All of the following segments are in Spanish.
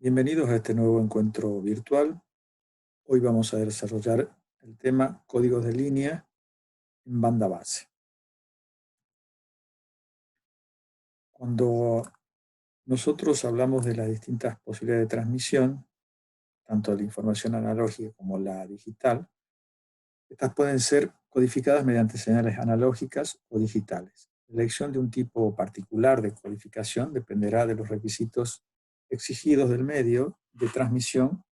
Bienvenidos a este nuevo encuentro virtual. Hoy vamos a desarrollar el tema códigos de línea en banda base. Cuando nosotros hablamos de las distintas posibilidades de transmisión, tanto la información analógica como la digital, estas pueden ser codificadas mediante señales analógicas o digitales. La elección de un tipo particular de codificación dependerá de los requisitos exigidos del medio de transmisión,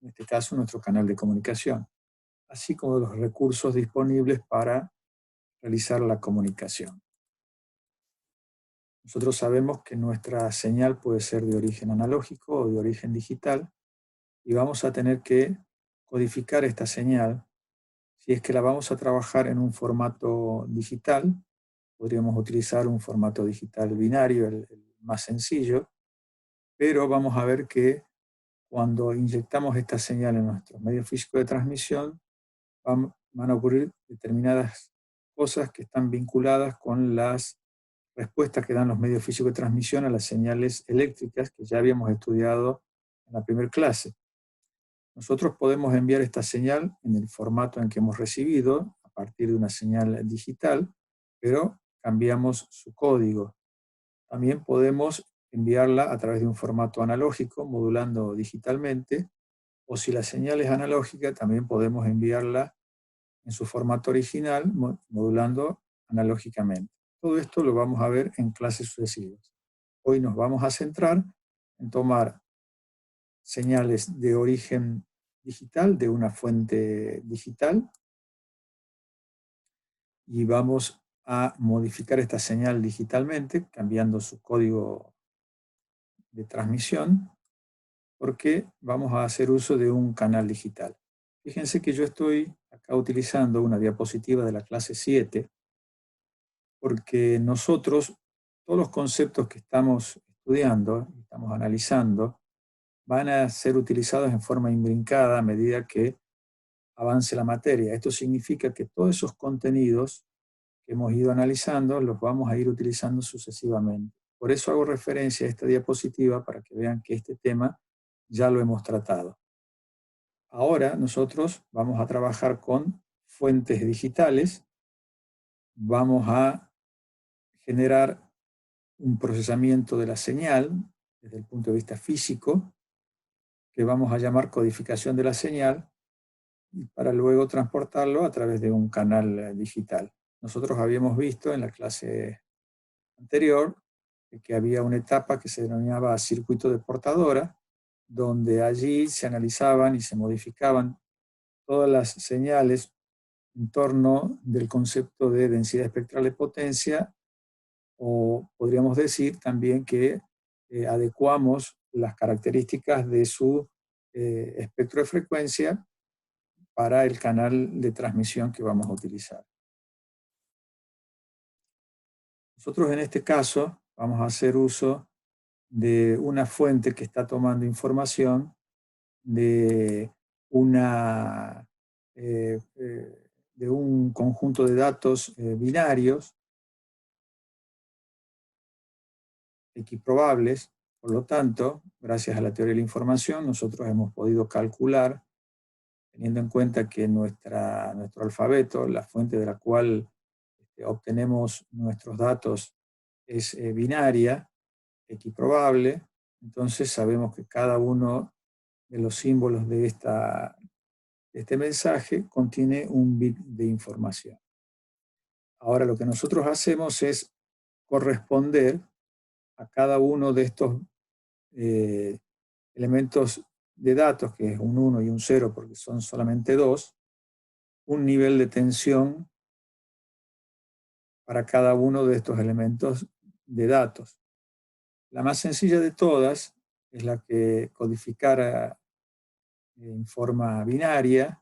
en este caso nuestro canal de comunicación, así como los recursos disponibles para realizar la comunicación. Nosotros sabemos que nuestra señal puede ser de origen analógico o de origen digital y vamos a tener que codificar esta señal. Si es que la vamos a trabajar en un formato digital, podríamos utilizar un formato digital binario, el más sencillo, pero vamos a ver que cuando inyectamos esta señal en nuestros medios físicos de transmisión, van a ocurrir determinadas cosas que están vinculadas con las respuestas que dan los medios físicos de transmisión a las señales eléctricas que ya habíamos estudiado en la primera clase. Nosotros podemos enviar esta señal en el formato en que hemos recibido, a partir de una señal digital, pero cambiamos su código. También podemos enviarla a través de un formato analógico, modulando digitalmente, o si la señal es analógica, también podemos enviarla en su formato original, modulando analógicamente. Todo esto lo vamos a ver en clases sucesivas. Hoy nos vamos a centrar en tomar señales de origen digital, de una fuente digital, y vamos a modificar esta señal digitalmente, cambiando su código de transmisión, porque vamos a hacer uso de un canal digital. Fíjense que yo estoy acá utilizando una diapositiva de la clase 7, porque nosotros, todos los conceptos que estamos estudiando, estamos analizando, van a ser utilizados en forma imbrincada a medida que avance la materia. Esto significa que todos esos contenidos que hemos ido analizando los vamos a ir utilizando sucesivamente. Por eso hago referencia a esta diapositiva para que vean que este tema ya lo hemos tratado. Ahora nosotros vamos a trabajar con fuentes digitales, vamos a generar un procesamiento de la señal desde el punto de vista físico, que vamos a llamar codificación de la señal, y para luego transportarlo a través de un canal digital. Nosotros habíamos visto en la clase anterior que había una etapa que se denominaba circuito de portadora, donde allí se analizaban y se modificaban todas las señales en torno del concepto de densidad espectral de potencia, o podríamos decir también que adecuamos las características de su espectro de frecuencia para el canal de transmisión que vamos a utilizar. Nosotros en este caso vamos a hacer uso de una fuente que está tomando información de, una, de un conjunto de datos binarios equiprobables. Por lo tanto, gracias a la teoría de la información, nosotros hemos podido calcular, teniendo en cuenta que nuestro alfabeto, la fuente de la cual obtenemos nuestros datos, es binaria, equiprobable, entonces sabemos que cada uno de los símbolos de este mensaje contiene un bit de información. Ahora lo que nosotros hacemos es corresponder a cada uno de estos elementos de datos, que es un 1 y un 0 porque son solamente dos, un nivel de tensión para cada uno de estos elementos de datos. La más sencilla de todas es la que codificara en forma binaria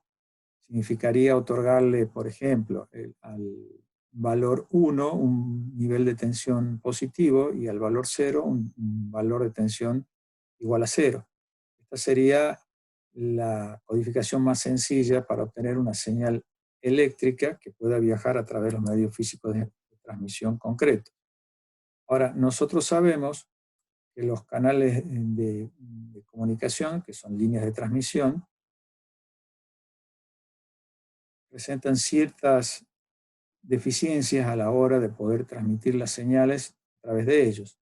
significaría otorgarle, por ejemplo, al valor 1 un nivel de tensión positivo y al valor 0 un valor de tensión igual a 0. Esta sería la codificación más sencilla para obtener una señal eléctrica que pueda viajar a través de los medios físicos de transmisión concretos. Ahora, nosotros sabemos que los canales de comunicación, que son líneas de transmisión, presentan ciertas deficiencias a la hora de poder transmitir las señales a través de ellos.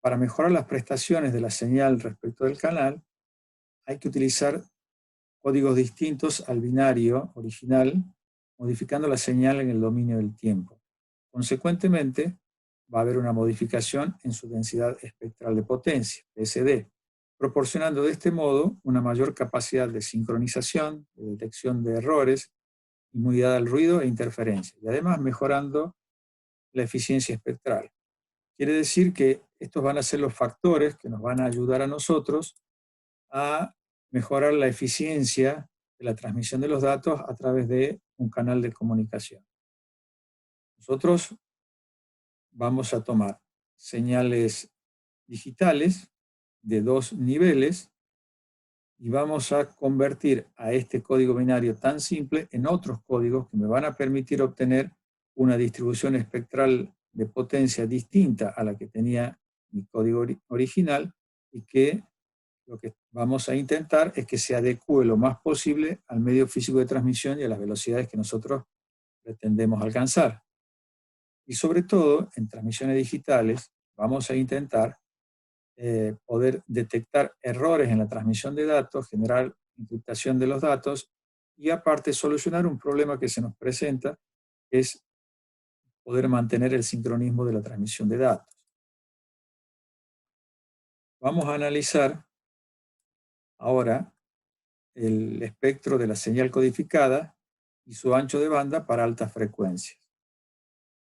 Para mejorar las prestaciones de la señal respecto del canal, hay que utilizar códigos distintos al binario original, modificando la señal en el dominio del tiempo. Consecuentemente, va a haber una modificación en su densidad espectral de potencia, SD, proporcionando de este modo una mayor capacidad de sincronización, de detección de errores, inmunidad al ruido e interferencia, y además mejorando la eficiencia espectral. Quiere decir que estos van a ser los factores que nos van a ayudar a nosotros a mejorar la eficiencia de la transmisión de los datos a través de un canal de comunicación. Nosotros vamos a tomar señales digitales de dos niveles y vamos a convertir a este código binario tan simple en otros códigos que me van a permitir obtener una distribución espectral de potencia distinta a la que tenía mi código original, y que lo que vamos a intentar es que se adecue lo más posible al medio físico de transmisión y a las velocidades que nosotros pretendemos alcanzar. Y sobre todo, en transmisiones digitales, vamos a intentar poder detectar errores en la transmisión de datos, generar encriptación de los datos y aparte solucionar un problema que se nos presenta, que es poder mantener el sincronismo de la transmisión de datos. Vamos a analizar ahora el espectro de la señal codificada y su ancho de banda para altas frecuencias.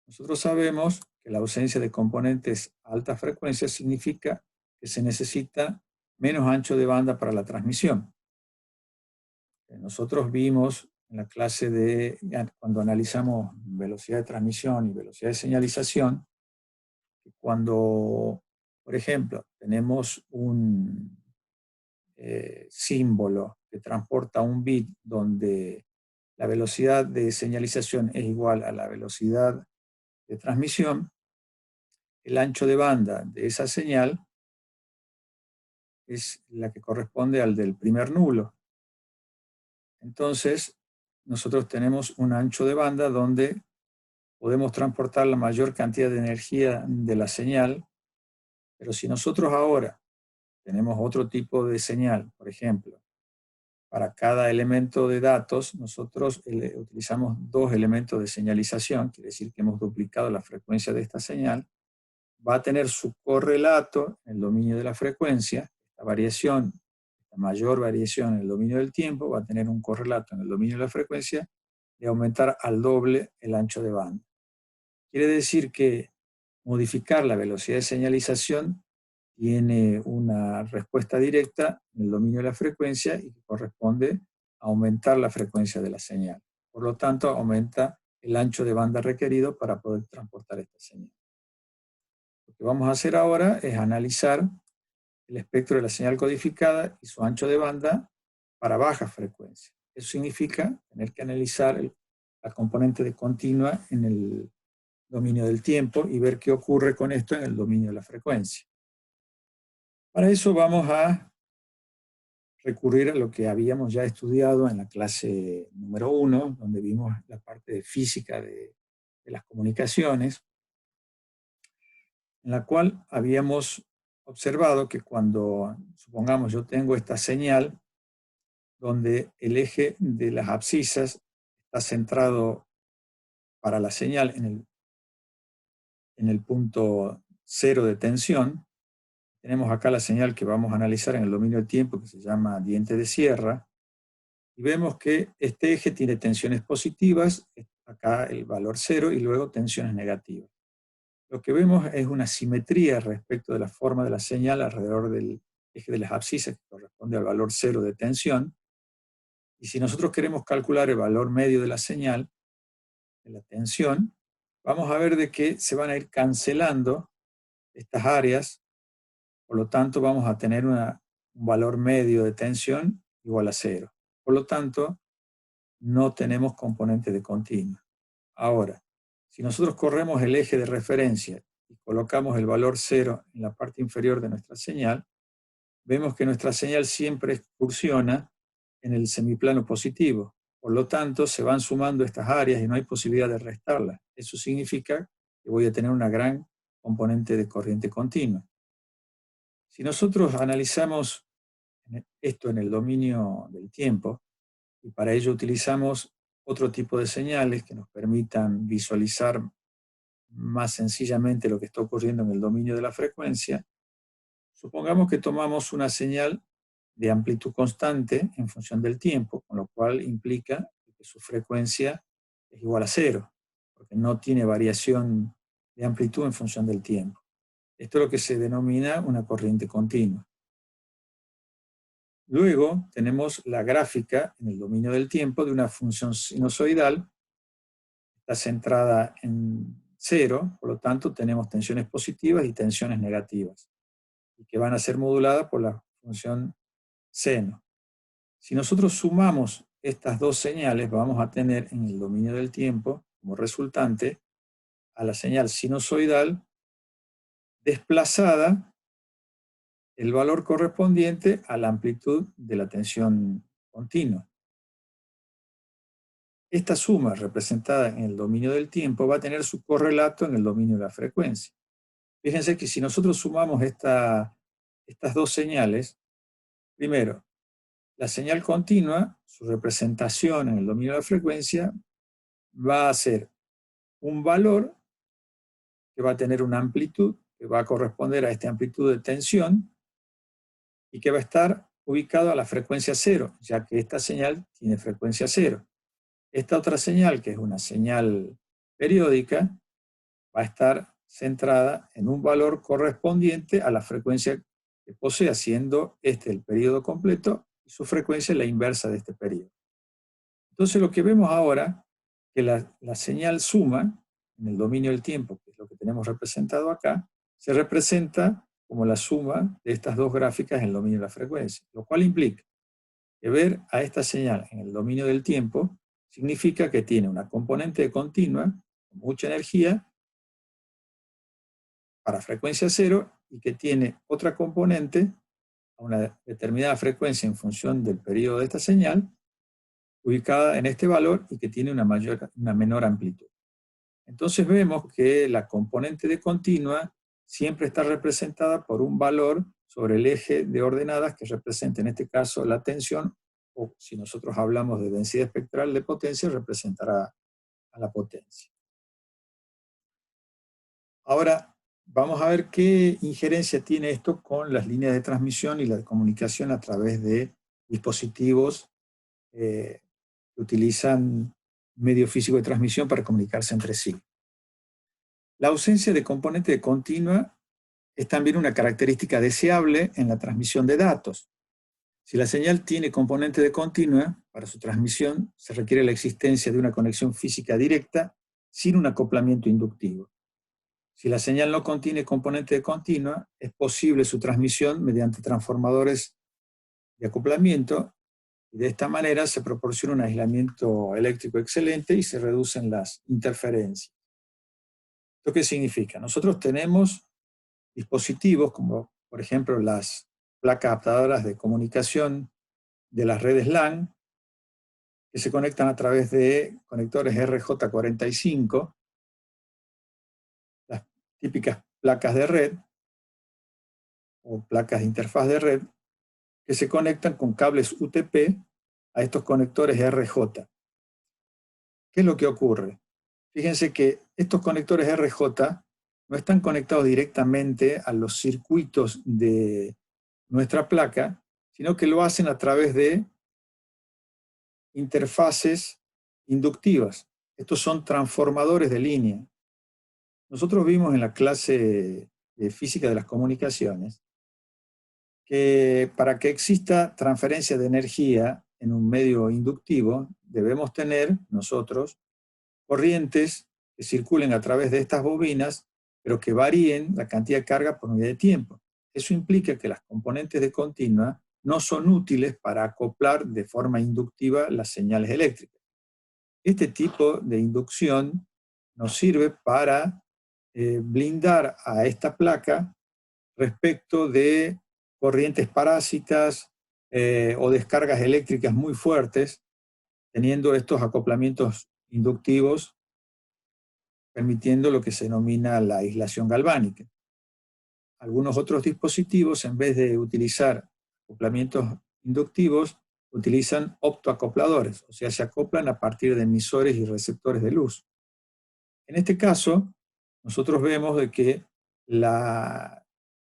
Nosotros sabemos que la ausencia de componentes a altas frecuencias significa que se necesita menos ancho de banda para la transmisión. Nosotros vimos en la clase cuando analizamos velocidad de transmisión y velocidad de señalización, que cuando, por ejemplo, tenemos un símbolo que transporta un bit donde la velocidad de señalización es igual a la velocidad de transmisión, el ancho de banda de esa señal es la que corresponde al del primer nulo. Entonces, nosotros tenemos un ancho de banda donde podemos transportar la mayor cantidad de energía de la señal, pero si nosotros ahora tenemos otro tipo de señal, por ejemplo, para cada elemento de datos, nosotros utilizamos dos elementos de señalización, quiere decir que hemos duplicado la frecuencia de esta señal, va a tener su correlato en el dominio de la frecuencia, esta variación, esta mayor variación en el dominio del tiempo, va a tener un correlato en el dominio de la frecuencia de aumentar al doble el ancho de banda. Quiere decir que modificar la velocidad de señalización tiene una respuesta directa en el dominio de la frecuencia y que corresponde a aumentar la frecuencia de la señal. Por lo tanto, aumenta el ancho de banda requerido para poder transportar esta señal. Lo que vamos a hacer ahora es analizar el espectro de la señal codificada y su ancho de banda para baja frecuencia. Eso significa tener que analizar la componente de continua en el dominio del tiempo y ver qué ocurre con esto en el dominio de la frecuencia. Para eso vamos a recurrir a lo que habíamos ya estudiado en la clase número 1, donde vimos la parte de física de las comunicaciones, en la cual habíamos observado que cuando, supongamos, yo tengo esta señal, donde el eje de las abscisas está centrado para la señal en el punto cero de tensión. Tenemos acá la señal que vamos a analizar en el dominio del tiempo, que se llama diente de sierra, y vemos que este eje tiene tensiones positivas, acá el valor 0, y luego tensiones negativas. Lo que vemos es una simetría respecto de la forma de la señal alrededor del eje de las abscisas, que corresponde al valor 0 de tensión. Y si nosotros queremos calcular el valor medio de la señal, de la tensión, vamos a ver de que se van a ir cancelando estas áreas, por lo tanto vamos a tener un valor medio de tensión igual a 0. Por lo tanto, no tenemos componente de continua. Ahora, si nosotros corremos el eje de referencia y colocamos el valor 0 en la parte inferior de nuestra señal, vemos que nuestra señal siempre excursiona en el semiplano positivo. Por lo tanto, se van sumando estas áreas y no hay posibilidad de restarlas. Eso significa que voy a tener una gran componente de corriente continua. Si nosotros analizamos esto en el dominio del tiempo, y para ello utilizamos otro tipo de señales que nos permitan visualizar más sencillamente lo que está ocurriendo en el dominio de la frecuencia, supongamos que tomamos una señal de amplitud constante en función del tiempo, con lo cual implica que su frecuencia es igual a 0, porque no tiene variación de amplitud en función del tiempo. Esto es lo que se denomina una corriente continua. Luego tenemos la gráfica en el dominio del tiempo de una función sinusoidal. Está centrada en 0, por lo tanto tenemos tensiones positivas y tensiones negativas, y que van a ser moduladas por la función seno. Si nosotros sumamos estas dos señales, vamos a tener en el dominio del tiempo como resultante a la señal sinusoidal desplazada el valor correspondiente a la amplitud de la tensión continua. Esta suma representada en el dominio del tiempo va a tener su correlato en el dominio de la frecuencia. Fíjense que si nosotros sumamos estas dos señales, primero, la señal continua, su representación en el dominio de la frecuencia, va a ser un valor que va a tener una amplitud, que va a corresponder a esta amplitud de tensión, y que va a estar ubicado a la frecuencia 0, ya que esta señal tiene frecuencia 0. Esta otra señal, que es una señal periódica, va a estar centrada en un valor correspondiente a la frecuencia que posee, siendo este el periodo completo y su frecuencia es la inversa de este periodo. Entonces lo que vemos ahora, que la señal suma en el dominio del tiempo, que es lo que tenemos representado acá, se representa como la suma de estas dos gráficas en el dominio de la frecuencia, lo cual implica que ver a esta señal en el dominio del tiempo significa que tiene una componente continua con mucha energía para frecuencia 0 y que tiene otra componente a una determinada frecuencia en función del periodo de esta señal, ubicada en este valor y que tiene una menor amplitud. Entonces vemos que la componente de continua siempre está representada por un valor sobre el eje de ordenadas que representa en este caso la tensión, o si nosotros hablamos de densidad espectral de potencia, representará a la potencia. Ahora vamos a ver qué injerencia tiene esto con las líneas de transmisión y la comunicación a través de dispositivos que utilizan medio físico de transmisión para comunicarse entre sí. La ausencia de componente de continua es también una característica deseable en la transmisión de datos. Si la señal tiene componente de continua, para su transmisión se requiere la existencia de una conexión física directa sin un acoplamiento inductivo. Si la señal no contiene componente de continua, es posible su transmisión mediante transformadores de acoplamiento, y de esta manera se proporciona un aislamiento eléctrico excelente y se reducen las interferencias. ¿Esto qué significa? Nosotros tenemos dispositivos como, por ejemplo, las placas adaptadoras de comunicación de las redes LAN, que se conectan a través de conectores RJ45, las típicas placas de red o placas de interfaz de red, que se conectan con cables UTP a estos conectores RJ. ¿Qué es lo que ocurre? Fíjense que estos conectores RJ no están conectados directamente a los circuitos de nuestra placa, sino que lo hacen a través de interfaces inductivas. Estos son transformadores de línea. Nosotros vimos en la clase de física de las comunicaciones que para que exista transferencia de energía en un medio inductivo, debemos tener nosotros corrientes que circulen a través de estas bobinas, pero que varíen la cantidad de carga por unidad de tiempo. Eso implica que las componentes de continua no son útiles para acoplar de forma inductiva las señales eléctricas. Este tipo de inducción nos sirve para blindar a esta placa respecto de corrientes parásitas o descargas eléctricas muy fuertes, teniendo estos acoplamientos inductivos, permitiendo lo que se denomina la aislación galvánica. Algunos otros dispositivos, en vez de utilizar acoplamientos inductivos, utilizan optoacopladores, o sea, se acoplan a partir de emisores y receptores de luz. En este caso, nosotros vemos de que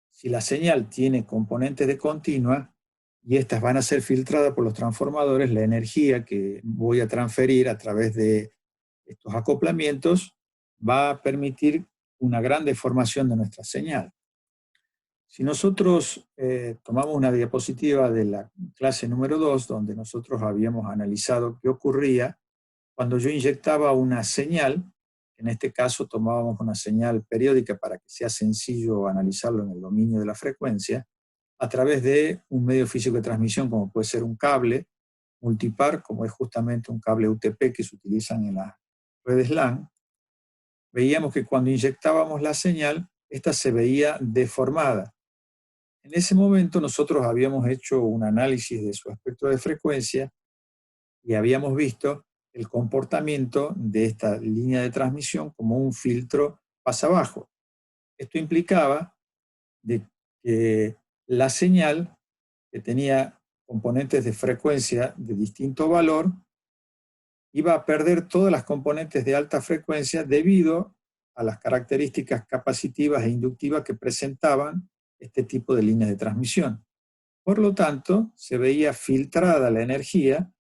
si la señal tiene componentes de continua y estas van a ser filtradas por los transformadores, la energía que voy a transferir a través de estos acoplamientos va a permitir una gran deformación de nuestra señal. Si nosotros tomamos una diapositiva de la clase número 2, donde nosotros habíamos analizado qué ocurría cuando yo inyectaba una señal, en este caso tomábamos una señal periódica para que sea sencillo analizarlo en el dominio de la frecuencia, a través de un medio físico de transmisión como puede ser un cable multipar, como es justamente un cable UTP que se utilizan en las redes LAN, veíamos que cuando inyectábamos la señal, esta se veía deformada. En ese momento nosotros habíamos hecho un análisis de su espectro de frecuencia y habíamos visto el comportamiento de esta línea de transmisión como un filtro pasa abajo. Esto implicaba de que la señal, que tenía componentes de frecuencia de distinto valor, iba a perder todas las componentes de alta frecuencia debido a las características capacitivas e inductivas que presentaban este tipo de líneas de transmisión. Por lo tanto, se veía filtrada la energía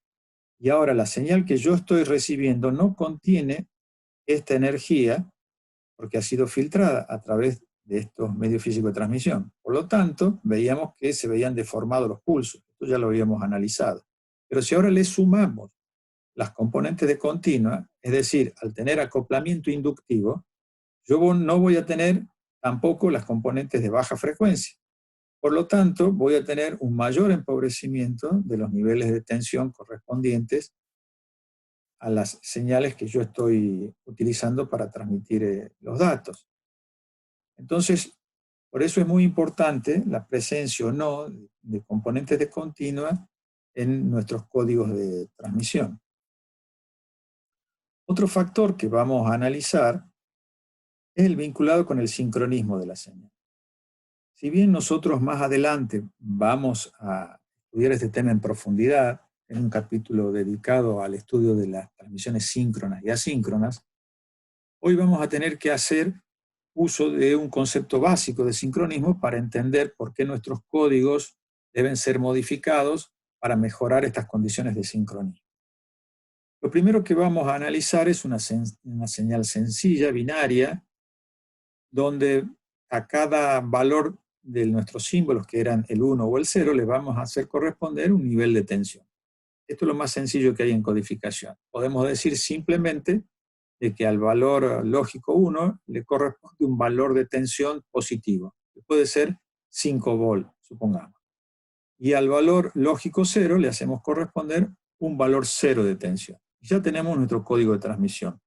y ahora la señal que yo estoy recibiendo no contiene esta energía porque ha sido filtrada a través de estos medios físicos de transmisión. Por lo tanto, veíamos que se veían deformados los pulsos. Esto ya lo habíamos analizado. Pero si ahora le sumamos las componentes de continua, es decir, al tener acoplamiento inductivo, yo no voy a tener tampoco las componentes de baja frecuencia. Por lo tanto, voy a tener un mayor empobrecimiento de los niveles de tensión correspondientes a las señales que yo estoy utilizando para transmitir los datos. Entonces, por eso es muy importante la presencia o no de componentes de continua en nuestros códigos de transmisión. Otro factor que vamos a analizar es el vinculado con el sincronismo de la señal. Si bien nosotros más adelante vamos a estudiar este tema en profundidad, en un capítulo dedicado al estudio de las transmisiones síncronas y asíncronas, hoy vamos a tener que hacer uso de un concepto básico de sincronismo para entender por qué nuestros códigos deben ser modificados para mejorar estas condiciones de sincronismo. Lo primero que vamos a analizar es una señal sencilla, binaria, donde a cada valor de nuestros símbolos, que eran el 1 o el 0, le vamos a hacer corresponder un nivel de tensión. Esto es lo más sencillo que hay en codificación. Podemos decir simplemente de que al valor lógico 1 le corresponde un valor de tensión positivo, que puede ser 5 volt, supongamos. Y al valor lógico 0 le hacemos corresponder un valor 0 de tensión. Y ya tenemos nuestro código de transmisión.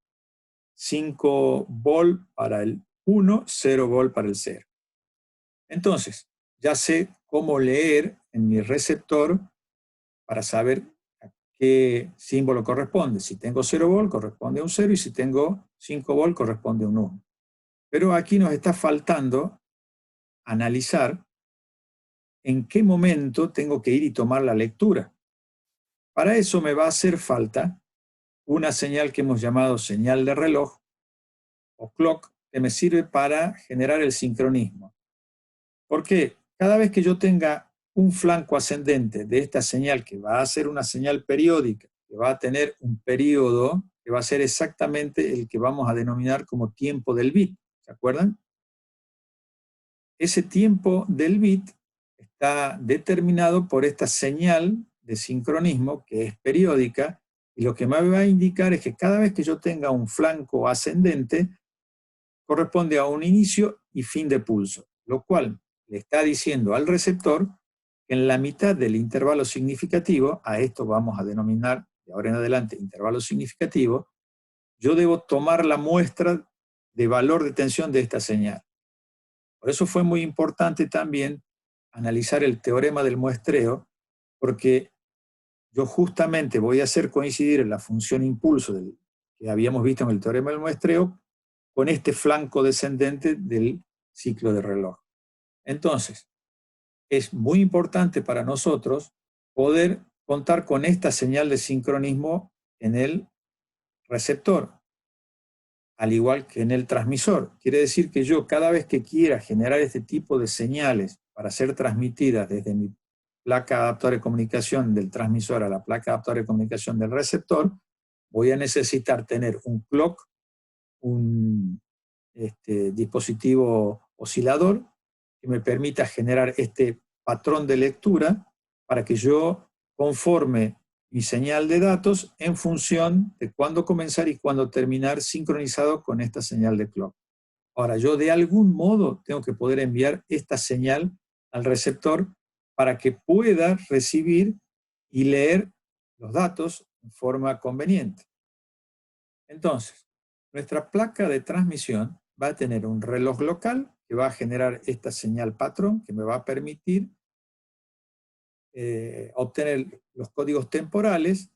5 volt para el 1, 0 volt para el 0. Entonces, ya sé cómo leer en mi receptor para saber a qué símbolo corresponde. Si tengo 0 volt, corresponde a un 0, y si tengo 5 volt, corresponde a un 1. Pero aquí nos está faltando analizar en qué momento tengo que ir y tomar la lectura. Para eso me va a hacer falta una señal que hemos llamado señal de reloj o clock, que me sirve para generar el sincronismo. Porque cada vez que yo tenga un flanco ascendente de esta señal, que va a ser una señal periódica, que va a tener un periodo, que va a ser exactamente el que vamos a denominar como tiempo del bit, ¿se acuerdan? Ese tiempo del bit está determinado por esta señal de sincronismo que es periódica, y lo que me va a indicar es que cada vez que yo tenga un flanco ascendente, corresponde a un inicio y fin de pulso, lo cual le está diciendo al receptor que en la mitad del intervalo significativo, a esto vamos a denominar de ahora en adelante intervalo significativo, yo debo tomar la muestra de valor de tensión de esta señal. Por eso fue muy importante también analizar el teorema del muestreo, porque yo justamente voy a hacer coincidir la función impulso que habíamos visto en el teorema del muestreo con este flanco descendente del ciclo de reloj. Entonces, es muy importante para nosotros poder contar con esta señal de sincronismo en el receptor, al igual que en el transmisor. Quiere decir que yo, cada vez que quiera generar este tipo de señales para ser transmitidas desde mi placa adaptadora de comunicación del transmisor a la placa adaptadora de comunicación del receptor, voy a necesitar tener un clock, un dispositivo oscilador que me permita generar este patrón de lectura para que yo conforme mi señal de datos en función de cuándo comenzar y cuándo terminar sincronizado con esta señal de clock. Ahora, yo de algún modo tengo que poder enviar esta señal al receptor para que pueda recibir y leer los datos en forma conveniente. Entonces, nuestra placa de transmisión va a tener un reloj local que va a generar esta señal patrón que me va a permitir obtener los códigos temporales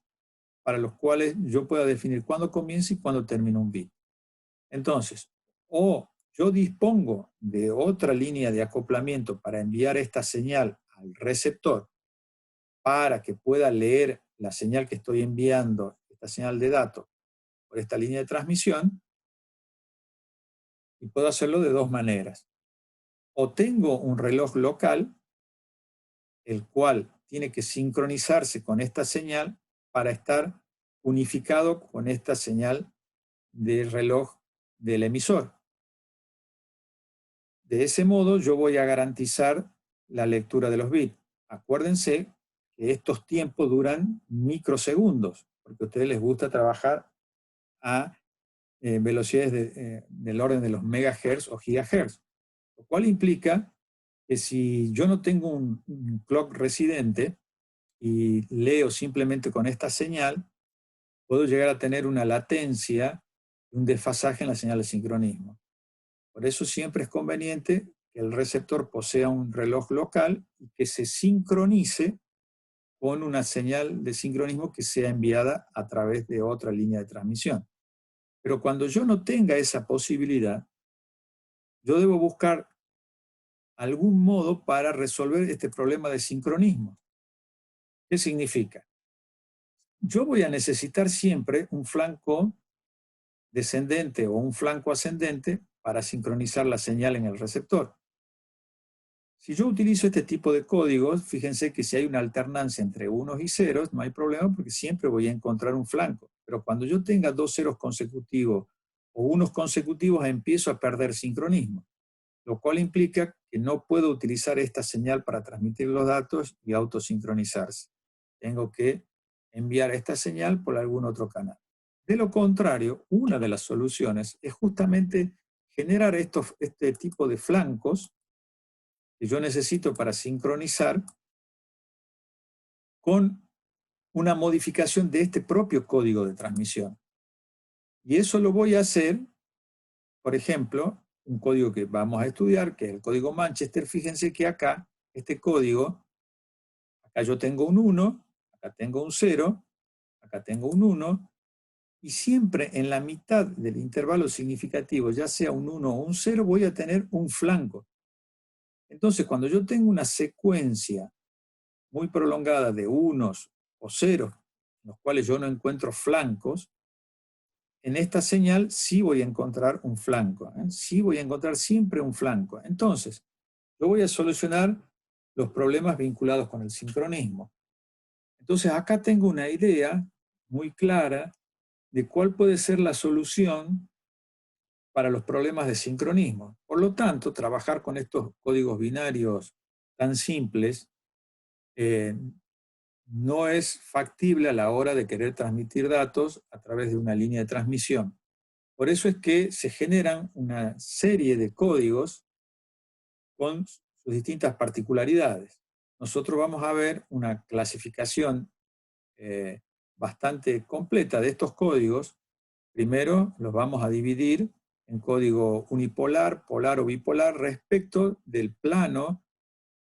para los cuales yo pueda definir cuándo comienza y cuándo termina un bit. Entonces, o yo dispongo de otra línea de acoplamiento para enviar esta señal al receptor para que pueda leer la señal que estoy enviando, esta señal de datos, por esta línea de transmisión, y puedo hacerlo de dos maneras. O tengo un reloj local, el cual tiene que sincronizarse con esta señal para estar unificado con esta señal del reloj del emisor. De ese modo yo voy a garantizar la lectura de los bits. Acuérdense que estos tiempos duran microsegundos, porque a ustedes les gusta trabajar a velocidades del orden de los megahertz o gigahertz, lo cual implica que si yo no tengo un clock residente y leo simplemente con esta señal, puedo llegar a tener una latencia, un desfasaje en la señal de sincronismo. Por eso siempre es conveniente que el receptor posea un reloj local y que se sincronice con una señal de sincronismo que sea enviada a través de otra línea de transmisión. Pero cuando yo no tenga esa posibilidad, yo debo buscar algún modo para resolver este problema de sincronismo. ¿Qué significa? Yo voy a necesitar siempre un flanco descendente o un flanco ascendente para sincronizar la señal en el receptor. Si yo utilizo este tipo de códigos, fíjense que si hay una alternancia entre unos y ceros, no hay problema porque siempre voy a encontrar un flanco. Pero cuando yo tenga dos ceros consecutivos o unos consecutivos, empiezo a perder sincronismo, lo cual implica que no puedo utilizar esta señal para transmitir los datos y autosincronizarse. Tengo que enviar esta señal por algún otro canal. De lo contrario, una de las soluciones es justamente generar este tipo de flancos que yo necesito para sincronizar con una modificación de este propio código de transmisión. Y eso lo voy a hacer, por ejemplo, un código que vamos a estudiar, que es el código Manchester. Fíjense que acá, este código, acá yo tengo un 1, acá tengo un 0, acá tengo un 1, y siempre en la mitad del intervalo significativo, ya sea un 1 o un 0, voy a tener un flanco. Entonces, cuando yo tengo una secuencia muy prolongada de unos o ceros, en los cuales yo no encuentro flancos, en esta señal sí voy a encontrar un flanco, sí voy a encontrar siempre un flanco. Entonces, yo voy a solucionar los problemas vinculados con el sincronismo. Entonces, acá tengo una idea muy clara de cuál puede ser la solución para los problemas de sincronismo. Por lo tanto, trabajar con estos códigos binarios tan simples no es factible a la hora de querer transmitir datos a través de una línea de transmisión. Por eso es que se generan una serie de códigos con sus distintas particularidades. Nosotros vamos a ver una clasificación bastante completa de estos códigos. Primero los vamos a dividir en código unipolar, polar o bipolar respecto del plano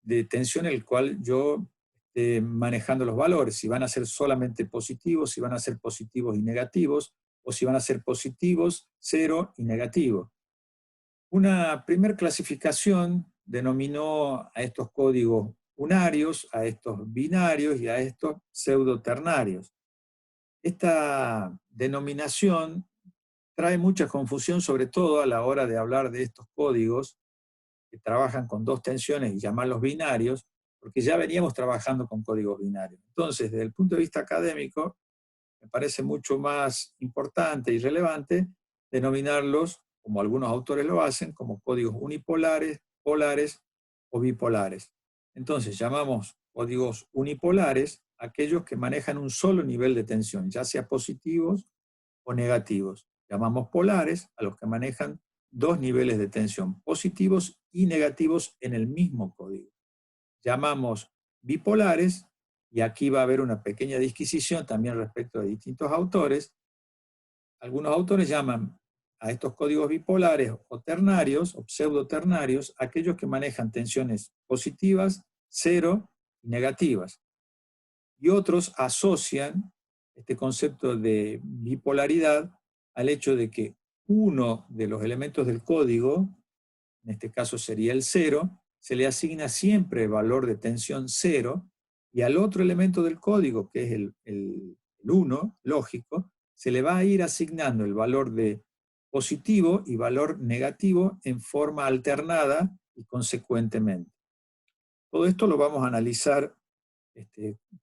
de tensión en el cual yo esté manejando los valores, si van a ser solamente positivos, si van a ser positivos y negativos, o si van a ser positivos, cero y negativo. Una primera clasificación denominó a estos códigos unarios, a estos binarios y a estos pseudoternarios. Esta denominación trae mucha confusión, sobre todo a la hora de hablar de estos códigos que trabajan con dos tensiones y llamarlos binarios, porque ya veníamos trabajando con códigos binarios. Entonces, desde el punto de vista académico, me parece mucho más importante y relevante denominarlos, como algunos autores lo hacen, como códigos unipolares, polares o bipolares. Entonces, llamamos códigos unipolares aquellos que manejan un solo nivel de tensión, ya sea positivos o negativos. Llamamos polares a los que manejan dos niveles de tensión, positivos y negativos en el mismo código. Llamamos bipolares, y aquí va a haber una pequeña disquisición también respecto de distintos autores. Algunos autores llaman a estos códigos bipolares o ternarios o pseudoternarios aquellos que manejan tensiones positivas, cero y negativas. Y otros asocian este concepto de bipolaridad al hecho de que uno de los elementos del código, en este caso sería el cero, se le asigna siempre valor de tensión cero, y al otro elemento del código, que es el 1, lógico, se le va a ir asignando el valor de positivo y valor negativo en forma alternada y consecuentemente. Todo esto lo vamos a analizar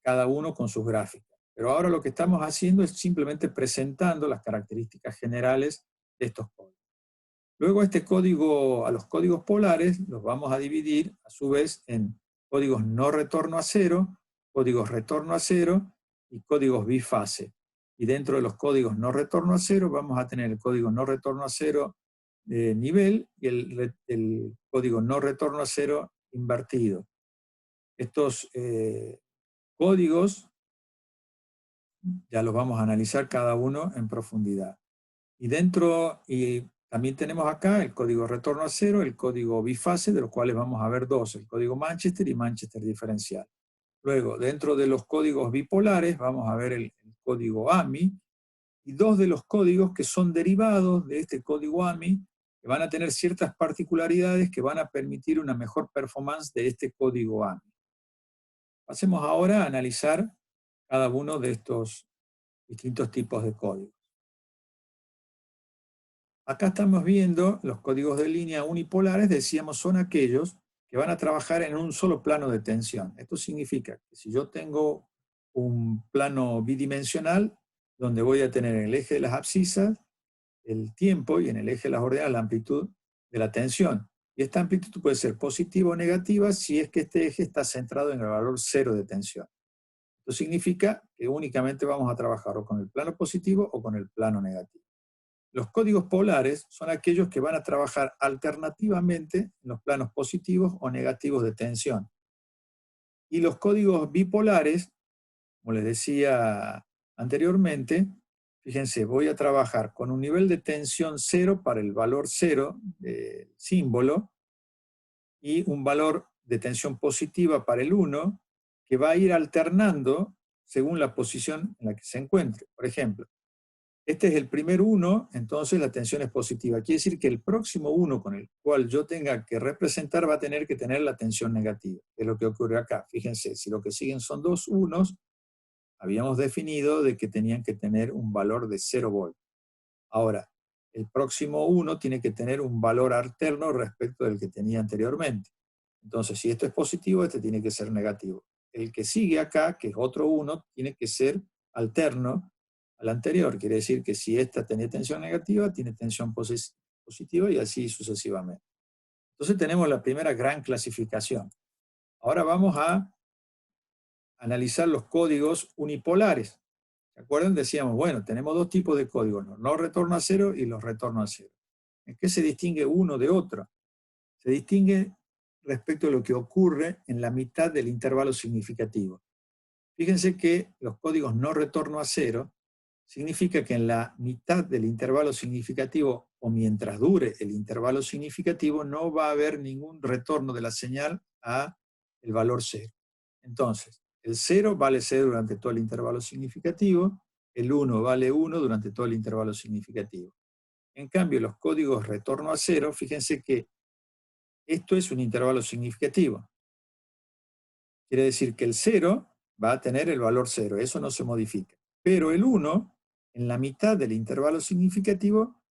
cada uno con sus gráficas. Pero ahora lo que estamos haciendo es simplemente presentando las características generales de estos códigos. Luego a los códigos polares los vamos a dividir a su vez en códigos no retorno a cero, códigos retorno a cero y códigos bifase. Y dentro de los códigos no retorno a cero vamos a tener el código no retorno a cero de nivel y el código no retorno a cero invertido. Estos códigos ya los vamos a analizar cada uno en profundidad. Y también tenemos acá el código retorno a cero, el código bifase, de los cuales vamos a ver dos, el código Manchester y Manchester diferencial. Luego, dentro de los códigos bipolares, vamos a ver el código AMI, y dos de los códigos que son derivados de este código AMI, que van a tener ciertas particularidades que van a permitir una mejor performance de este código AMI. Pasemos ahora a analizar cada uno de estos distintos tipos de códigos. Acá estamos viendo los códigos de línea unipolares, decíamos, son aquellos que van a trabajar en un solo plano de tensión. Esto significa que si yo tengo un plano bidimensional, donde voy a tener en el eje de las abscisas el tiempo y en el eje de las ordenadas la amplitud de la tensión. Y esta amplitud puede ser positiva o negativa si es que este eje está centrado en el valor cero de tensión. Esto significa que únicamente vamos a trabajar o con el plano positivo o con el plano negativo. Los códigos polares son aquellos que van a trabajar alternativamente en los planos positivos o negativos de tensión. Y los códigos bipolares, como les decía anteriormente, fíjense, voy a trabajar con un nivel de tensión cero para el valor cero del símbolo y un valor de tensión positiva para el 1, que va a ir alternando según la posición en la que se encuentre. Por ejemplo, este es el primer 1, entonces la tensión es positiva. Quiere decir que el próximo 1 con el cual yo tenga que representar va a tener que tener la tensión negativa. Es lo que ocurre acá. Fíjense, si lo que siguen son dos unos, habíamos definido de que tenían que tener un valor de 0 volt. Ahora, el próximo 1 tiene que tener un valor alterno respecto del que tenía anteriormente. Entonces, si esto es positivo, este tiene que ser negativo. El que sigue acá, que es otro 1, tiene que ser alterno al anterior. Quiere decir que si esta tenía tensión negativa, tiene tensión positiva y así sucesivamente. Entonces tenemos la primera gran clasificación. Ahora vamos a analizar los códigos unipolares. ¿Se acuerdan? Decíamos, bueno, tenemos dos tipos de códigos, los no retorno a cero y los retorno a cero. ¿En qué se distingue uno de otro? Se distingue respecto a lo que ocurre en la mitad del intervalo significativo. Fíjense que los códigos no retorno a cero significa que en la mitad del intervalo significativo o mientras dure el intervalo significativo, no va a haber ningún retorno de la señal a el valor 0. Entonces, el 0 vale 0 durante todo el intervalo significativo, el 1 vale 1 durante todo el intervalo significativo. En cambio, los códigos retorno a 0, fíjense que esto es un intervalo significativo. Quiere decir que el 0 va a tener el valor 0, eso no se modifica. Pero el 1, en la mitad del intervalo significativo,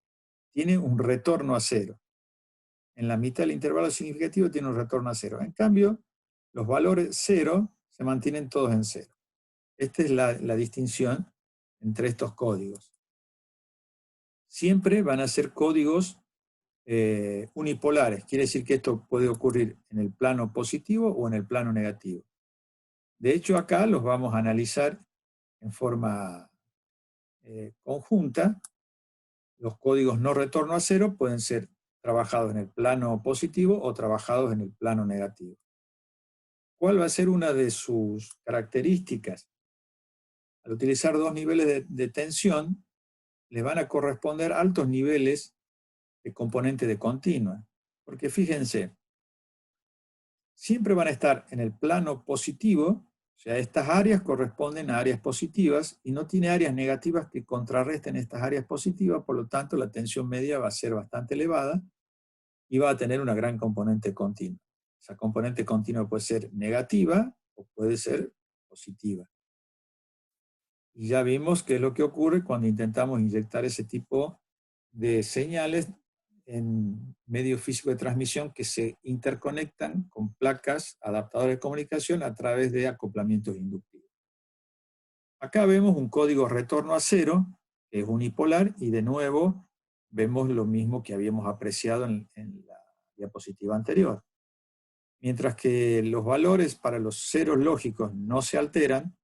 tiene un retorno a 0. En la mitad del intervalo significativo tiene un retorno a 0. En cambio, los valores 0 se mantienen todos en 0. Esta es la distinción entre estos códigos. Siempre van a ser códigos unipolares. Quiere decir que esto puede ocurrir en el plano positivo o en el plano negativo. De hecho, acá los vamos a analizar en forma conjunta. Los códigos no retorno a 0 pueden ser trabajados en el plano positivo o trabajados en el plano negativo. ¿Cuál va a ser una de sus características? Al utilizar dos niveles de tensión, les van a corresponder altos niveles de componente de continua. Porque fíjense, siempre van a estar en el plano positivo, o sea, estas áreas corresponden a áreas positivas y no tiene áreas negativas que contrarresten estas áreas positivas, por lo tanto la tensión media va a ser bastante elevada y va a tener una gran componente continua. Esa componente continua puede ser negativa o puede ser positiva. Y ya vimos qué es lo que ocurre cuando intentamos inyectar ese tipo de señales en medios físicos de transmisión que se interconectan con placas adaptadores de comunicación a través de acoplamientos inductivos. Acá vemos un código retorno a 0, que es unipolar, y de nuevo vemos lo mismo que habíamos apreciado en la diapositiva anterior. Mientras que los valores para los ceros lógicos no se alteran,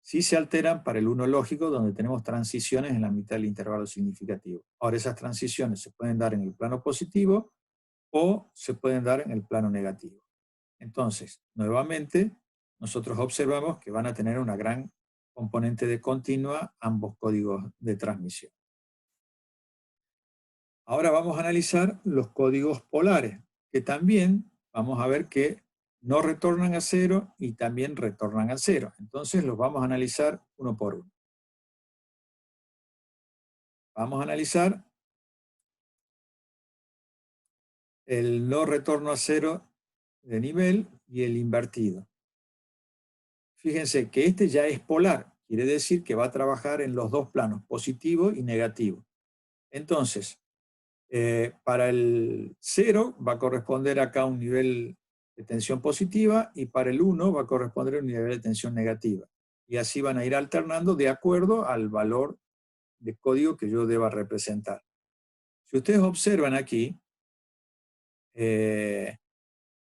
sí se alteran para el 1 lógico, donde tenemos transiciones en la mitad del intervalo significativo. Ahora, esas transiciones se pueden dar en el plano positivo o se pueden dar en el plano negativo. Entonces, nuevamente, nosotros observamos que van a tener una gran componente de continua ambos códigos de transmisión. Ahora vamos a analizar los códigos polares, que también vamos a ver que no retornan a 0 y también retornan a 0. Entonces los vamos a analizar uno por uno. Vamos a analizar el no retorno a 0 de nivel y el invertido. Fíjense que este ya es polar, quiere decir que va a trabajar en los dos planos, positivo y negativo. Entonces, para el 0 va a corresponder acá un nivel de tensión positiva y para el 1 va a corresponder un nivel de tensión negativa. Y así van a ir alternando de acuerdo al valor de código que yo deba representar. Si ustedes observan aquí,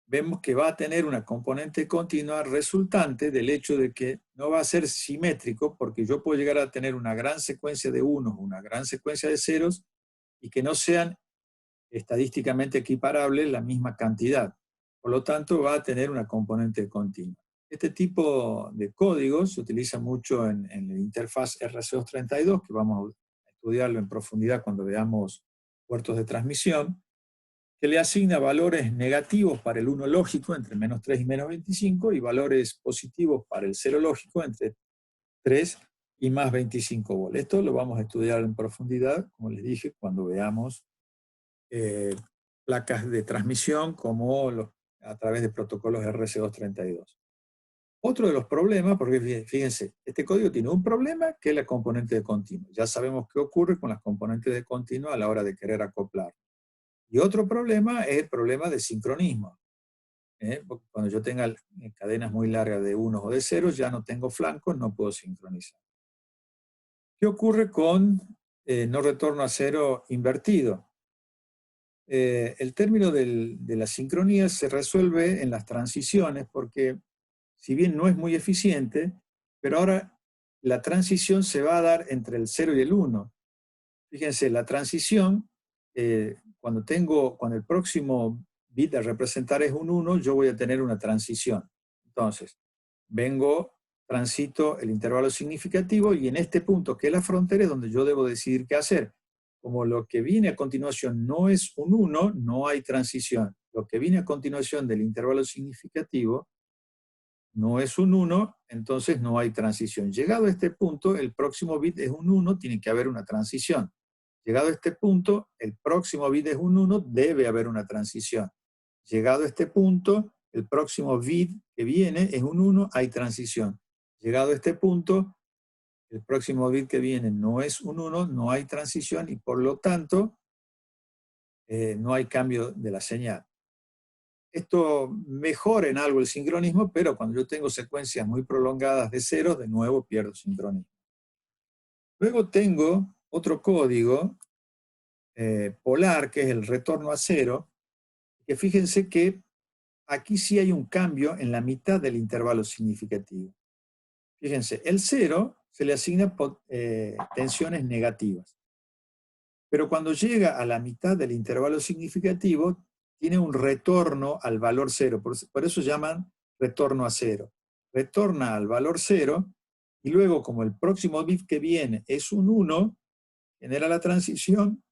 vemos que va a tener una componente continua resultante del hecho de que no va a ser simétrico, porque yo puedo llegar a tener una gran secuencia de unos, una gran secuencia de ceros, y que no sean estadísticamente equiparables la misma cantidad. Por lo tanto, va a tener una componente continua. Este tipo de código se utiliza mucho en la interfaz RC232, que vamos a estudiarlo en profundidad cuando veamos puertos de transmisión, que le asigna valores negativos para el 1 lógico entre menos 3 y menos 25 y valores positivos para el 0 lógico entre 3 y más 25 volt. Esto lo vamos a estudiar en profundidad, como les dije, cuando veamos placas de transmisión como a través de protocolos RC232. Otro de los problemas, porque fíjense, este código tiene un problema que es la componente de continuo. Ya sabemos qué ocurre con las componentes de continuo a la hora de querer acoplar. Y otro problema es el problema de sincronismo. Porque cuando yo tenga cadenas muy largas de unos o de ceros, ya no tengo flancos, no puedo sincronizar. ¿Qué ocurre con no retorno a cero invertido? El término de la sincronía se resuelve en las transiciones porque, si bien no es muy eficiente, pero ahora la transición se va a dar entre el 0 y el 1. Fíjense, la transición, cuando el próximo bit a representar es un 1, yo voy a tener una transición. Entonces, transito el intervalo significativo y en este punto, que es la frontera, es donde yo debo decidir qué hacer. como lo que viene a continuación no es un 1, no hay transición. Lo que viene a continuación del intervalo significativo no es un 1, entonces no hay transición. Llegado a este punto, el próximo bit es un 1, tiene que haber una transición. Llegado a este punto, el próximo bit es un 1, debe haber una transición. Llegado a este punto, el próximo bit que viene es un 1, hay transición. Llegado a este punto, el próximo bit que viene no es un 1, no hay transición y por lo tanto no hay cambio de la señal. Esto mejora en algo el sincronismo, pero cuando yo tengo secuencias muy prolongadas de ceros, de nuevo pierdo sincronismo. Luego tengo otro código polar, que es el retorno a cero, que fíjense que aquí sí hay un cambio en la mitad del intervalo significativo. Fíjense, el cero se le asigna tensiones negativas. Pero cuando llega a la mitad del intervalo significativo, tiene un retorno al valor cero. Por eso llaman retorno a cero. Retorna al valor cero y luego, como el próximo bit que viene es un 1, genera la transición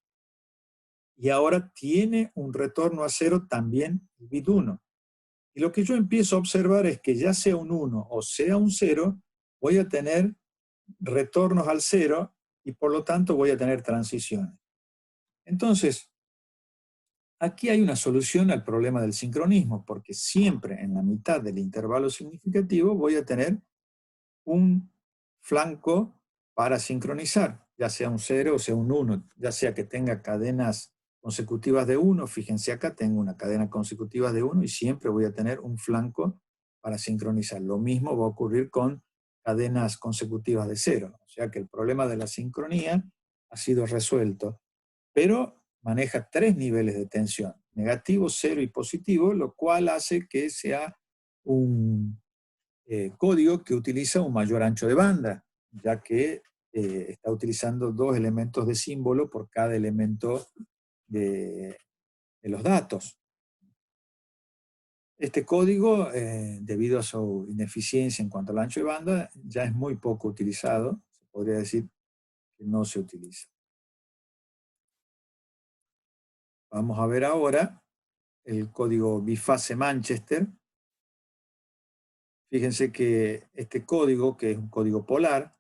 y ahora tiene un retorno a cero también el bit 1. Y lo que yo empiezo a observar es que ya sea un 1 o sea un 0, voy a tener retornos al cero y por lo tanto voy a tener transiciones. Entonces, aquí hay una solución al problema del sincronismo, porque siempre en la mitad del intervalo significativo voy a tener un flanco para sincronizar, ya sea un 0 o sea un 1, ya sea que tenga cadenas consecutivas de 1, fíjense acá tengo una cadena consecutiva de 1 y siempre voy a tener un flanco para sincronizar. Lo mismo va a ocurrir con cadenas consecutivas de 0, o sea que el problema de la sincronía ha sido resuelto, pero maneja 3 niveles de tensión, negativo, cero y positivo, lo cual hace que sea un código que utiliza un mayor ancho de banda, ya que está utilizando 2 elementos de símbolo por cada elemento de los datos. Este código, debido a su ineficiencia en cuanto al ancho de banda, ya es muy poco utilizado, se podría decir que no se utiliza. Vamos a ver ahora el código bifase Manchester. Fíjense que este código, que es un código polar,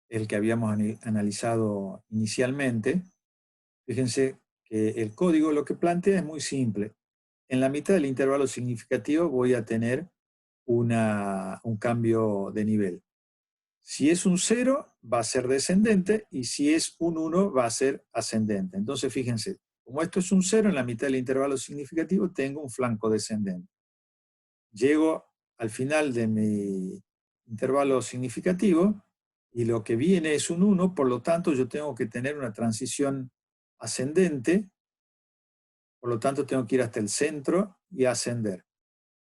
el que habíamos analizado inicialmente, fíjense que el código lo que plantea es muy simple. En la mitad del intervalo significativo voy a tener un cambio de nivel. Si es un 0, va a ser descendente, y si es un 1, va a ser ascendente. Entonces, fíjense, como esto es un 0, en la mitad del intervalo significativo tengo un flanco descendente. Llego al final de mi intervalo significativo y lo que viene es un 1, por lo tanto yo tengo que tener una transición ascendente, por lo tanto tengo que ir hasta el centro y ascender.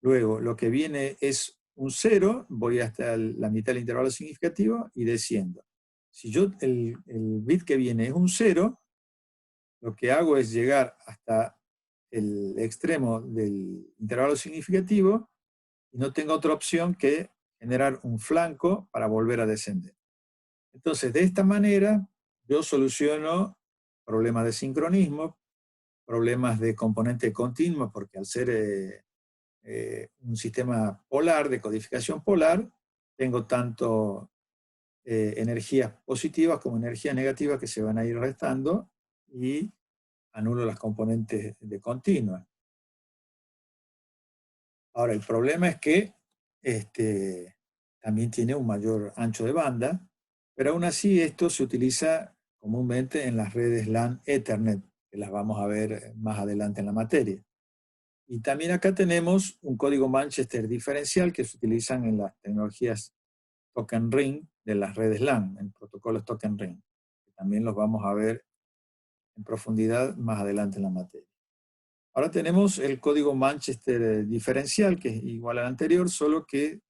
Luego lo que viene es un 0, voy hasta la mitad del intervalo significativo y desciendo. Si yo el bit que viene es un 0, lo que hago es llegar hasta el extremo del intervalo significativo y no tengo otra opción que generar un flanco para volver a descender. Entonces, de esta manera, yo soluciono problemas de sincronismo, problemas de componente continuo, porque al ser un sistema polar, de codificación polar, tengo tanto energías positivas como energías negativas que se van a ir restando y anulo las componentes de continua. Ahora, el problema es que también tiene un mayor ancho de banda, pero aún así esto se utiliza comúnmente en las redes LAN Ethernet, que las vamos a ver más adelante en la materia. Y también acá tenemos un código Manchester diferencial que se utilizan en las tecnologías Token Ring de las redes LAN, en protocolos Token Ring. También los vamos a ver en profundidad más adelante en la materia. Ahora tenemos el código Manchester diferencial, que es igual al anterior, solo que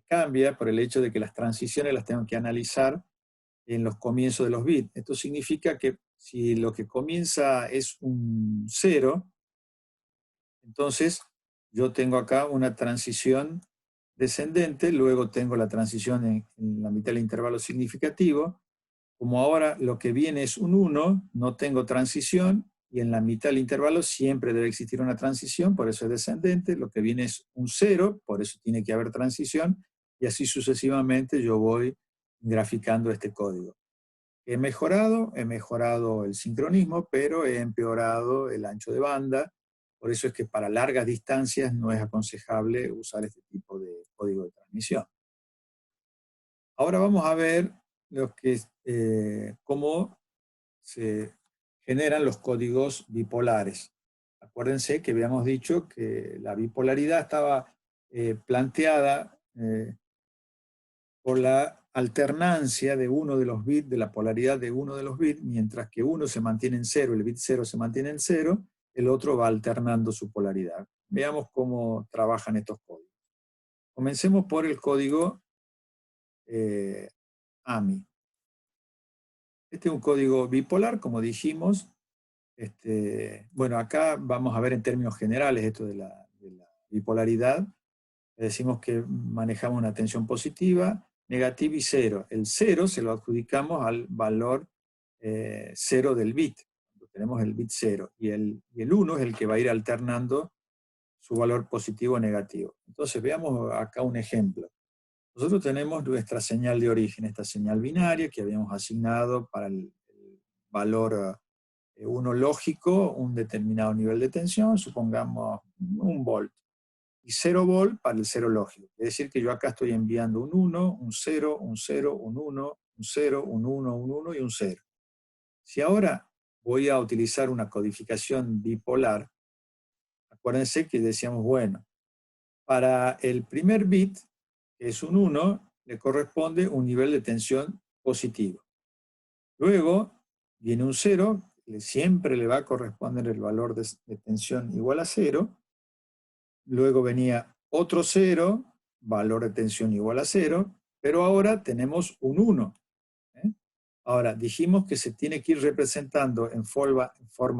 cambia por el hecho de que las transiciones las tengo que analizar en los comienzos de los bits. Esto significa que si lo que comienza es un 0, entonces yo tengo acá una transición descendente, luego tengo la transición en la mitad del intervalo significativo, Como ahora lo que viene es un 1, no tengo transición, y en la mitad del intervalo siempre debe existir una transición, por eso es descendente. Lo que viene es un 0, por eso tiene que haber transición, y así sucesivamente yo voy graficando este código. He mejorado el sincronismo, pero he empeorado el ancho de banda. Por eso es que para largas distancias no es aconsejable usar este tipo de código de transmisión. Ahora vamos a ver cómo se generan los códigos bipolares. Acuérdense que habíamos dicho que la bipolaridad estaba planteada por la alternancia de uno de los bits, de la polaridad de uno de los bits, mientras que uno se mantiene en cero, el bit 0 se mantiene en cero, el otro va alternando su polaridad. Veamos cómo trabajan estos códigos. Comencemos por el código AMI. Este es un código bipolar, como dijimos. Bueno, acá vamos a ver en términos generales esto de la bipolaridad. Decimos que manejamos una tensión positiva, negativa y cero. El cero se lo adjudicamos al valor cero del bit. Tenemos el bit cero. Y el 1 es el que va a ir alternando su valor positivo o negativo. Entonces veamos acá un ejemplo. Nosotros tenemos nuestra señal de origen, esta señal binaria que habíamos asignado para el valor 1 lógico, un determinado nivel de tensión, supongamos 1 volt, y 0 volt para el 0 lógico. Es decir, que yo acá estoy enviando un 1, un 0, un 0, un 1, un 0, un 1, un 1 y un 0. Si ahora voy a utilizar una codificación bipolar, acuérdense que decíamos, bueno, para el primer bit, que es un 1, le corresponde un nivel de tensión positivo. Luego viene un 0, siempre le va a corresponder el valor de tensión igual a 0. Luego venía otro 0, valor de tensión igual a 0, pero ahora tenemos un 1. Ahora, dijimos que se tiene que ir representando en forma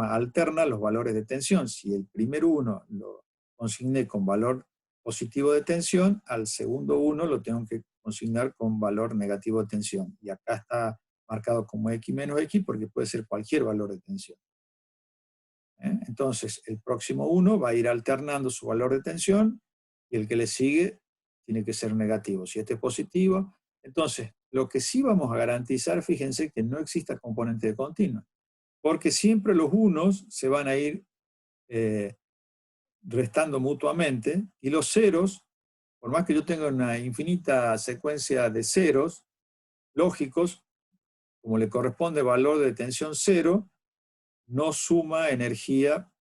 alterna los valores de tensión. Si el primer 1 lo consigné con valor positivo de tensión, al segundo 1 lo tengo que consignar con valor negativo de tensión. Y acá está marcado como X menos X porque puede ser cualquier valor de tensión. Entonces, el próximo 1 va a ir alternando su valor de tensión y el que le sigue tiene que ser negativo. Si este es positivo, entonces, lo que sí vamos a garantizar, fíjense, que no exista componente de continua, porque siempre los unos se van a ir restando mutuamente y los ceros, por más que yo tenga una infinita secuencia de ceros lógicos, como le corresponde valor de tensión 0, no suma energía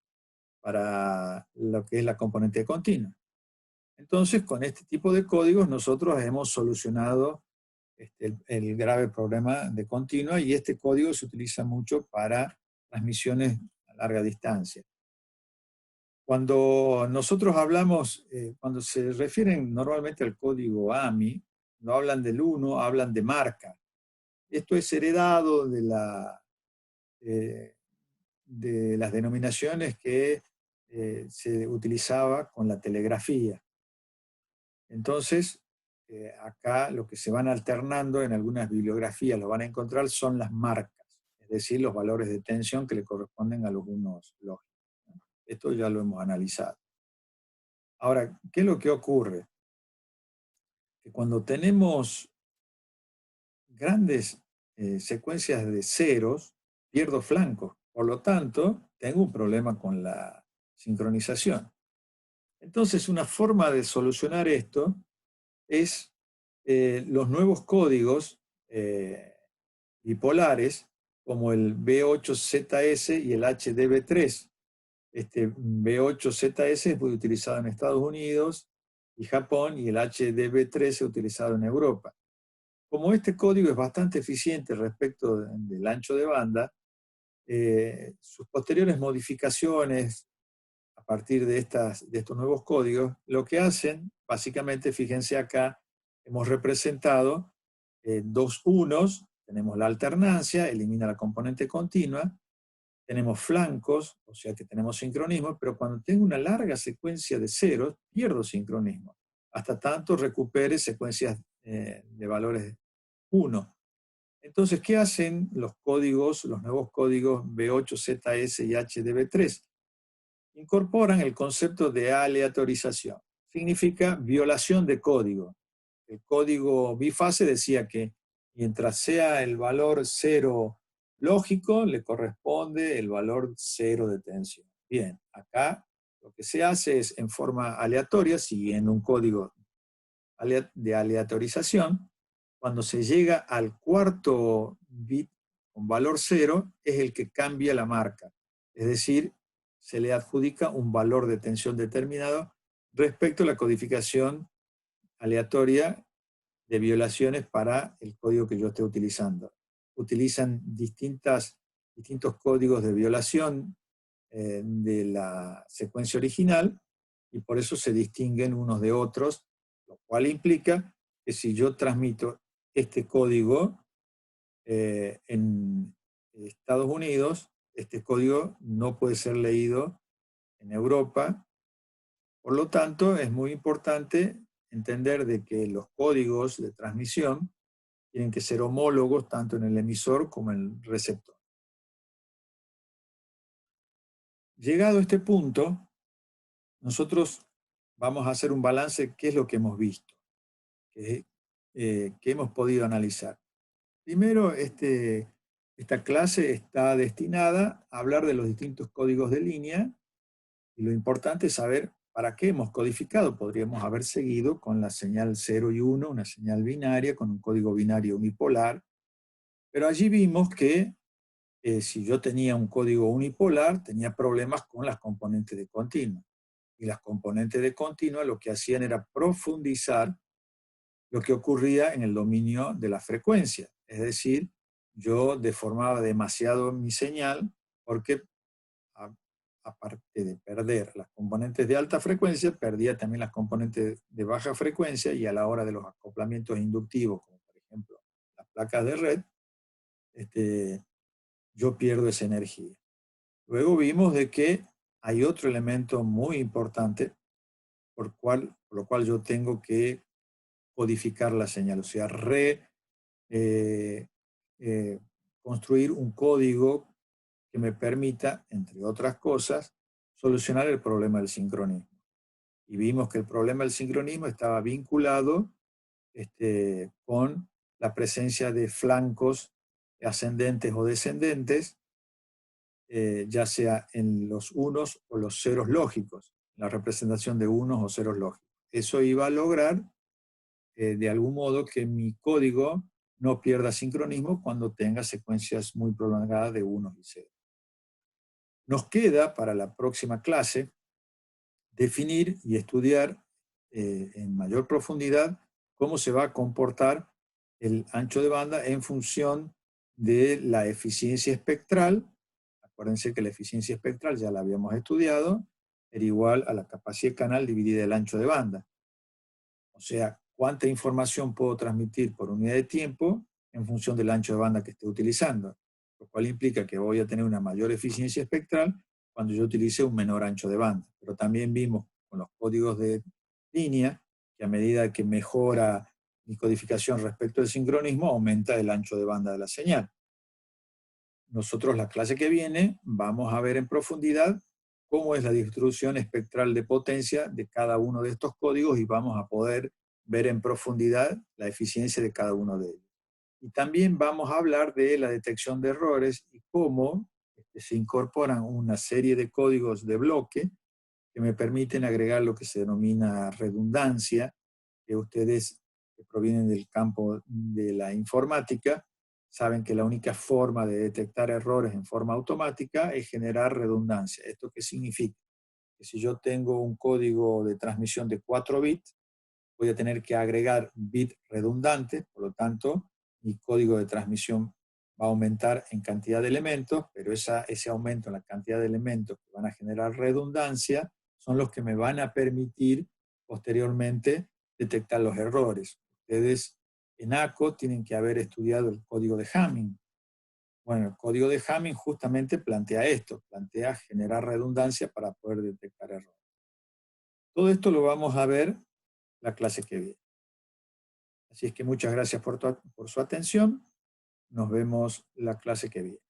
para lo que es la componente continua. Entonces, con este tipo de códigos nosotros hemos solucionado el grave problema de continua, y este código se utiliza mucho para transmisiones a larga distancia. Cuando nosotros hablamos, cuando se refieren normalmente al código AMI, no hablan del 1, hablan de marca. Esto es heredado de las denominaciones que se utilizaba con la telegrafía. Entonces, acá lo que se van alternando en algunas bibliografías, lo van a encontrar, son las marcas, es decir, los valores de tensión que le corresponden a los unos lógicos. Esto ya lo hemos analizado. Ahora, ¿qué es lo que ocurre? Que cuando tenemos grandes secuencias de ceros, pierdo flancos. Por lo tanto, tengo un problema con la sincronización. Entonces, una forma de solucionar esto es los nuevos códigos bipolares, como el B8ZS y el HDB3. Este B8ZS es muy utilizado en Estados Unidos y Japón, y el HDB3 es utilizado en Europa. Como este código es bastante eficiente respecto del ancho de banda, sus posteriores modificaciones a partir de estos nuevos códigos, lo que hacen, básicamente, fíjense acá, hemos representado dos unos, tenemos la alternancia, elimina la componente continua, tenemos flancos, o sea que tenemos sincronismo, pero cuando tengo una larga secuencia de ceros, pierdo sincronismo, hasta tanto recupere secuencias de valores 1. Entonces, ¿qué hacen los códigos, los nuevos códigos B8ZS y HDB3? Incorporan el concepto de aleatorización. Significa violación de código. El código bifase decía que mientras sea el valor cero lógico, le corresponde el valor cero de tensión. Bien, acá lo que se hace es en forma aleatoria, siguiendo un código de aleatorización, cuando se llega al cuarto bit con valor cero, es el que cambia la marca. Es decir, se le adjudica un valor de tensión determinado respecto a la codificación aleatoria de violaciones para el código que yo esté utilizando. Utilizan distintos códigos de violación de la secuencia original y por eso se distinguen unos de otros, lo cual implica que si yo transmito este código en Estados Unidos, este código no puede ser leído en Europa. Por lo tanto, es muy importante entender de que los códigos de transmisión tienen que ser homólogos tanto en el emisor como en el receptor. Llegado a este punto, nosotros vamos a hacer un balance de qué es lo que hemos visto, que hemos podido analizar. Primero, esta clase está destinada a hablar de los distintos códigos de línea y lo importante es saber para qué hemos codificado. Podríamos haber seguido con la señal 0 y 1, una señal binaria con un código binario unipolar, pero allí vimos que si yo tenía un código unipolar, tenía problemas con las componentes de continua. Y las componentes de continua lo que hacían era profundizar lo que ocurría en el dominio de la frecuencia. Es decir, yo deformaba demasiado mi señal porque aparte de perder las componentes de alta frecuencia, perdía también las componentes de baja frecuencia y a la hora de los acoplamientos inductivos, como por ejemplo las placas de red, yo pierdo esa energía. Luego vimos de que hay otro elemento muy importante por lo cual yo tengo que codificar la señal, o sea, eh, eh, construir un código que me permita, entre otras cosas, solucionar el problema del sincronismo. Y vimos que el problema del sincronismo estaba vinculado con la presencia de flancos ascendentes o descendentes, ya sea en los unos o los ceros lógicos, la representación de unos o ceros lógicos. Eso iba a lograr de algún modo que mi código no pierda sincronismo cuando tenga secuencias muy prolongadas de unos y ceros. Nos queda para la próxima clase definir y estudiar en mayor profundidad cómo se va a comportar el ancho de banda en función de la eficiencia espectral. Acuérdense que la eficiencia espectral ya la habíamos estudiado, era igual a la capacidad de canal dividida el ancho de banda. O sea, cuánta información puedo transmitir por unidad de tiempo en función del ancho de banda que esté utilizando, lo cual implica que voy a tener una mayor eficiencia espectral cuando yo utilice un menor ancho de banda. Pero también vimos con los códigos de línea que a medida que mejora mi codificación respecto al sincronismo, aumenta el ancho de banda de la señal. Nosotros la clase que viene vamos a ver en profundidad cómo es la distribución espectral de potencia de cada uno de estos códigos y vamos a poder ver en profundidad la eficiencia de cada uno de ellos. Y también vamos a hablar de la detección de errores y cómo se incorporan una serie de códigos de bloque que me permiten agregar lo que se denomina redundancia, que ustedes que provienen del campo de la informática saben que la única forma de detectar errores en forma automática es generar redundancia. ¿Esto qué significa? Que si yo tengo un código de transmisión de 4 bits, voy a tener que agregar bits redundantes, por lo tanto, mi código de transmisión va a aumentar en cantidad de elementos, pero ese aumento en la cantidad de elementos que van a generar redundancia son los que me van a permitir posteriormente detectar los errores. Ustedes en ACO tienen que haber estudiado el código de Hamming. Bueno, el código de Hamming justamente plantea esto, plantea generar redundancia para poder detectar errores. Todo esto lo vamos a ver la clase que viene. Así es que muchas gracias por su atención nos vemos la clase que viene.